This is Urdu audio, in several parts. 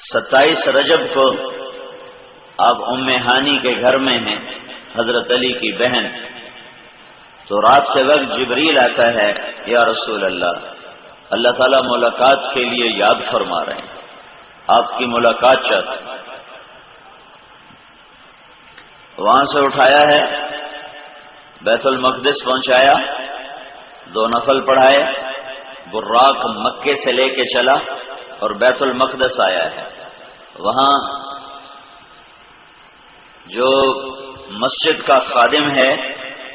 27 رجب کو آپ ام ہانی کے گھر میں ہیں، حضرت علی کی بہن، تو رات کے وقت جبریل آتا ہے، یا رسول اللہ تعالیٰ ملاقات کے لیے یاد فرما رہے ہیں، آپ کی ملاقات چاہتے ہیں۔ وہاں سے اٹھایا ہے، بیت المقدس پہنچایا، 2 نفل پڑھائے، براق مکے سے لے کے چلا اور بیت المقدس آیا ہے۔ وہاں جو مسجد کا خادم ہے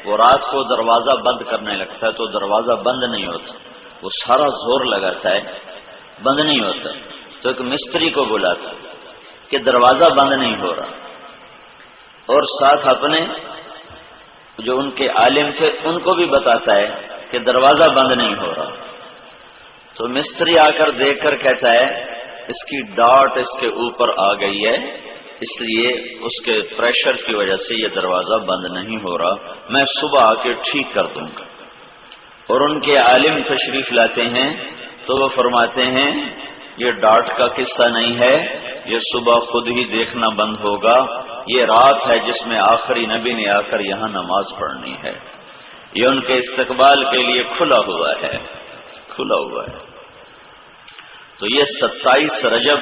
وہ رات کو دروازہ بند کرنے لگتا ہے تو دروازہ بند نہیں ہوتا، وہ سارا زور لگاتا ہے، بند نہیں ہوتا، تو ایک مستری کو بلاتا کہ دروازہ بند نہیں ہو رہا، اور ساتھ اپنے جو ان کے عالم تھے ان کو بھی بتاتا ہے کہ دروازہ بند نہیں ہو رہا۔ تو مستری آ کر دیکھ کر کہتا ہے اس کی ڈاٹ اس کے اوپر آ گئی ہے، اس لیے اس کے پریشر کی وجہ سے یہ دروازہ بند نہیں ہو رہا، میں صبح آ کے ٹھیک کر دوں گا۔ اور ان کے عالم تشریف لاتے ہیں تو وہ فرماتے ہیں یہ ڈاٹ کا قصہ نہیں ہے، یہ صبح خود ہی دیکھنا بند ہوگا، یہ رات ہے جس میں آخری نبی نے آ کر یہاں نماز پڑھنی ہے، یہ ان کے استقبال کے لیے کھلا ہوا ہے، کھلا ہوا ہے۔ تو یہ 27 رجب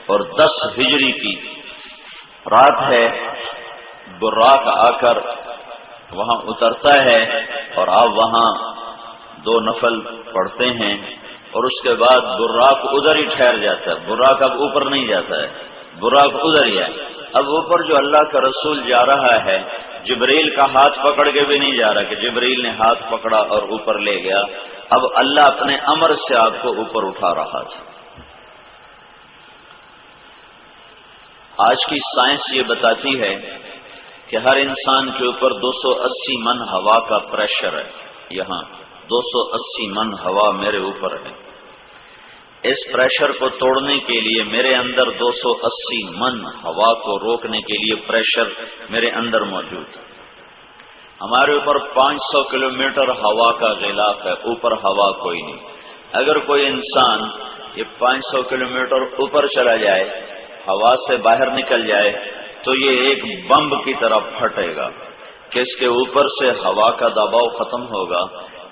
اور 10 ہجری کی رات ہے، براق آ کر وہاں اترتا ہے اور آپ وہاں 2 نفل پڑھتے ہیں، اور اس کے بعد براق ادھر ہی ٹھہر جاتا ہے، براق اب اوپر نہیں جاتا ہے، براق ادھر ہی ہے۔ اب اوپر جو اللہ کا رسول جا رہا ہے، جبریل کا ہاتھ پکڑ کے بھی نہیں جا رہا کہ جبریل نے ہاتھ پکڑا اور اوپر لے گیا، اب اللہ اپنے امر سے آپ کو اوپر اٹھا رہا تھا۔ آج کی سائنس یہ بتاتی ہے کہ ہر انسان کے اوپر 280 من ہوا کا پریشر ہے، یہاں 280 من ہوا میرے اوپر ہے، اس پریشر کو توڑنے کے لیے میرے اندر 280 من ہوا کو روکنے کے لیے پریشر میرے اندر موجود ہے۔ ہمارے اوپر 500 کلومیٹر ہوا کا غلاف ہے، اوپر ہوا کوئی نہیں۔ اگر کوئی انسان یہ 500 کلومیٹر اوپر چلا جائے، ہوا سے باہر نکل جائے، تو یہ ایک بمب کی طرح پھٹے گا کہ اس کے اوپر سے ہوا کا دباؤ ختم ہوگا،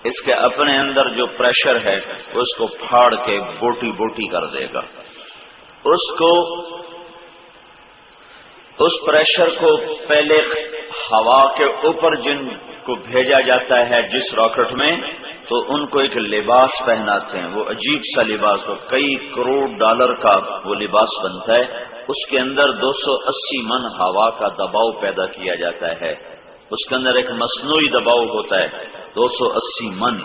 اس کے اپنے اندر جو پریشر ہے اس کو پھاڑ کے بوٹی بوٹی کر دے گا۔ اس پریشر کو پہلے ہوا کے اوپر جن کو بھیجا جاتا ہے جس راکٹ میں، تو ان کو ایک لباس پہناتے ہیں، وہ عجیب سا لباس، وہ کئی کروڑ ڈالر کا وہ لباس بنتا ہے، اس کے اندر 280 من ہوا کا دباؤ پیدا کیا جاتا ہے، اس کے اندر ایک مصنوعی دباؤ ہوتا ہے 280 من۔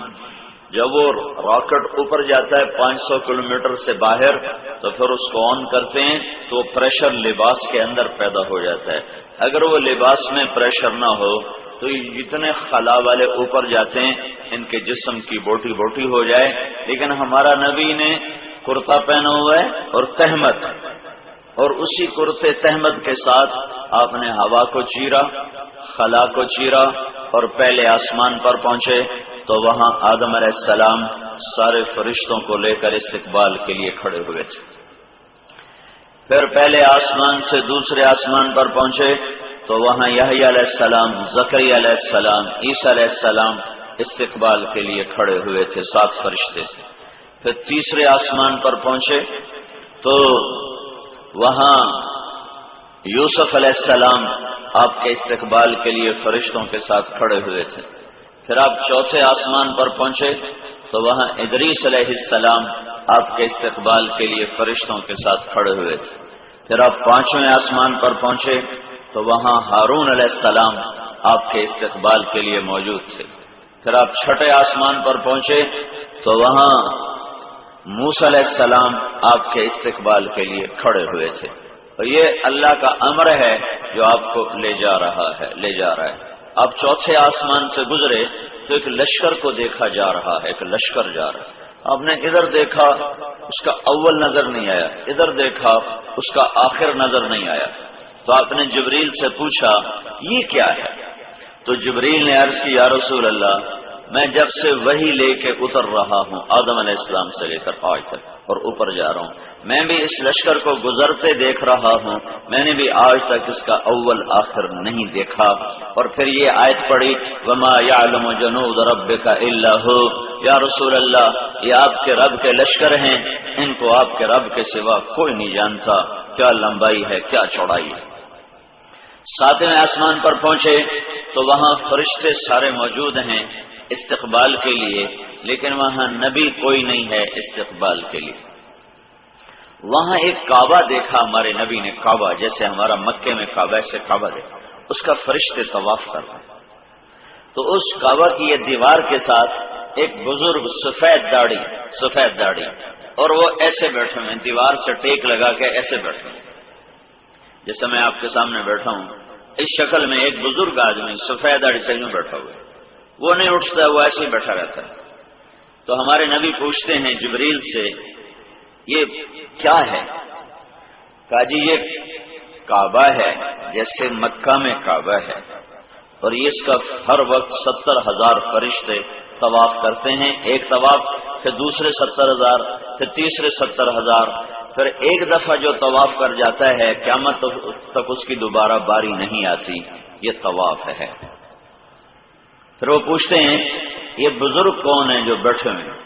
جب وہ راکٹ اوپر جاتا ہے 500 کلومیٹر سے باہر، تو پھر اس کو آن کرتے ہیں تو وہ پریشر لباس کے اندر پیدا ہو جاتا ہے۔ اگر وہ لباس میں پریشر نہ ہو تو جتنے خلا والے اوپر جاتے ہیں ان کے جسم کی بوٹی بوٹی ہو جائے، لیکن ہمارا نبی نے کرتا پہنا ہوا ہے اور تہمت، اور اسی کرتے تہمت کے ساتھ آپ نے ہوا کو چیرا، خلا کو چیرا، اور پہلے آسمان پر پہنچے تو وہاں آدم علیہ السلام سارے فرشتوں کو لے کر استقبال کے لیے کھڑے ہوئے تھے۔ پھر پہلے آسمان سے دوسرے آسمان پر پہنچے تو وہاں یحییٰ علیہ السلام، زکریا علیہ السلام، عیسیٰ علیہ السلام استقبال کے لیے کھڑے ہوئے تھے، 7 فرشتے۔ پھر تیسرے آسمان پر پہنچے تو وہاں یوسف علیہ السلام آپ کے استقبال کے لیے فرشتوں کے ساتھ کھڑے ہوئے تھے۔ پھر آپ چوتھے آسمان پر پہنچے تو وہاں ادریس علیہ السلام آپ کے استقبال کے لیے فرشتوں کے ساتھ کھڑے ہوئے تھے۔ پھر آپ 5ویں آسمان پر پہنچے تو وہاں ہارون علیہ السلام آپ کے استقبال کے لیے موجود تھے۔ پھر آپ 6 آسمان پر پہنچے تو وہاں موسیٰ علیہ السلام آپ کے استقبال کے لیے کھڑے ہوئے تھے۔ اور یہ اللہ کا امر ہے جو آپ کو لے جا رہا ہے۔ آپ چوتھے آسمان سے گزرے تو ایک لشکر کو دیکھا جا رہا ہے، ایک لشکر جا رہا ہے۔ آپ نے ادھر دیکھا اس کا اول نظر نہیں آیا، ادھر دیکھا اس کا آخر نظر نہیں آیا، تو آپ نے جبریل سے پوچھا یہ کیا ہے؟ تو جبریل نے عرض کی یا رسول اللہ، میں جب سے وحی لے کے اتر رہا ہوں آدم علیہ السلام سے لے کر آج تک اور اوپر جا رہا ہوں، میں بھی اس لشکر کو گزرتے دیکھ رہا ہوں، میں نے بھی آج تک اس کا اول آخر نہیں دیکھا۔ اور پھر یہ آیت پڑھی وما یعلم جنود ربک الا ہو، یا رسول اللہ یہ آپ کے رب کے لشکر ہیں، ان کو آپ کے رب کے سوا کوئی نہیں جانتا، کیا لمبائی ہے کیا چوڑائی ہے۔ ساتویں آسمان پر پہنچے تو وہاں فرشتے سارے موجود ہیں استقبال کے لیے، لیکن وہاں نبی کوئی نہیں ہے استقبال کے لیے۔ وہاں ایک کعبہ دیکھا ہمارے نبی نے، کعبہ جیسے ہمارا مکے میں کعبہ، ایسے کعبہ دیکھا، اس کا فرشتے طواف کر رہے ہیں۔ تو اس کعبہ کی یہ دیوار کے ساتھ ایک بزرگ سفید داڑھی اور وہ ایسے بیٹھے ہوئے، دیوار سے ٹیک لگا کے ایسے بیٹھے ہوئے، جیسے میں آپ کے سامنے بیٹھا ہوں اس شکل میں ایک بزرگ آدمی سفید داڑھی سے یوں بیٹھا ہوا ہے، وہ نہیں اٹھتا، وہ ایسے ہی بیٹھا رہتا ہے۔ تو ہمارے نبی پوچھتے ہیں جبریل سے یہ کیا ہے؟ کہا جی یہ کعبہ ہے، جیسے مکہ میں کعبہ ہے، اور اس کا ہر وقت 70,000 فرشتے طواف کرتے ہیں، ایک طواف، پھر دوسرے 70,000، پھر تیسرے 70,000، پھر ایک دفعہ جو طواف کر جاتا ہے قیامت تک اس کی دوبارہ باری نہیں آتی، یہ طواف ہے۔ پھر وہ پوچھتے ہیں یہ بزرگ کون ہیں جو بیٹھے ہوئے ہیں؟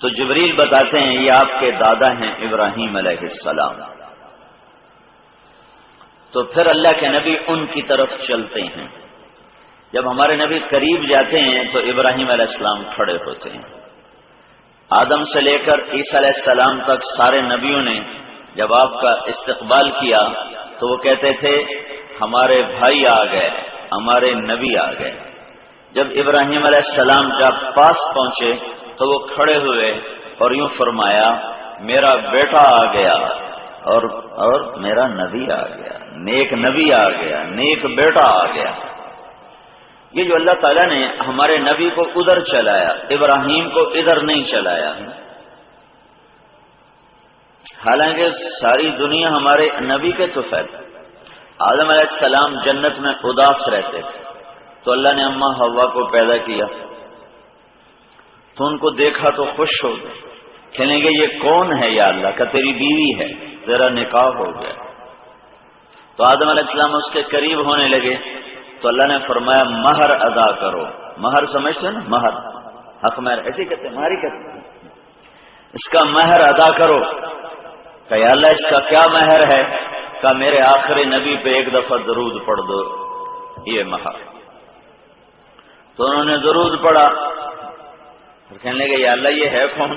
تو جبریل بتاتے ہیں یہ آپ کے دادا ہیں ابراہیم علیہ السلام۔ تو پھر اللہ کے نبی ان کی طرف چلتے ہیں، جب ہمارے نبی قریب جاتے ہیں تو ابراہیم علیہ السلام کھڑے ہوتے ہیں۔ آدم سے لے کر عیسیٰ علیہ السلام تک سارے نبیوں نے جب آپ کا استقبال کیا تو وہ کہتے تھے ہمارے بھائی آ گئے، ہمارے نبی آ گئے۔ جب ابراہیم علیہ السلام جب پاس پہنچے تو وہ کھڑے ہوئے اور یوں فرمایا میرا بیٹا آ گیا اور میرا نبی آ گیا، نیک نبی آ گیا، نیک بیٹا آ گیا۔ یہ جو اللہ تعالیٰ نے ہمارے نبی کو ادھر چلایا، ابراہیم کو ادھر نہیں چلایا، حالانکہ ساری دنیا ہمارے نبی کے طفیل۔ آدم علیہ السلام جنت میں اداس رہتے تھے تو اللہ نے اماں حوا کو پیدا کیا تو ان کو دیکھا تو خوش ہو گئے، کہنے گے یہ کون ہے یا اللہ؟ کا تیری بیوی ہے، تیرا نکاح ہو گیا۔ تو آدم علیہ السلام اس کے قریب ہونے لگے تو اللہ نے فرمایا مہر ادا کرو۔ مہر سمجھتے ہیں نا، مہر، حق مہر ایسے کہتے ہیں، مہر ہی کہتے ہیں، اس کا مہر ادا کرو۔ کہ یا اللہ اس کا کیا مہر ہے؟ کہ میرے آخری نبی پہ ایک دفعہ درود پڑھ دو، یہ مہر۔ تو انہوں نے درود پڑھا، پھر کہنے لگے یا اللہ یہ ہے کون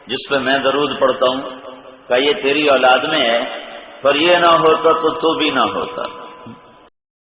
جس پہ میں درود پڑھتا ہوں؟ کہ یہ تیری اولاد میں ہے، پر یہ نہ ہوتا تو بھی نہ ہوتا۔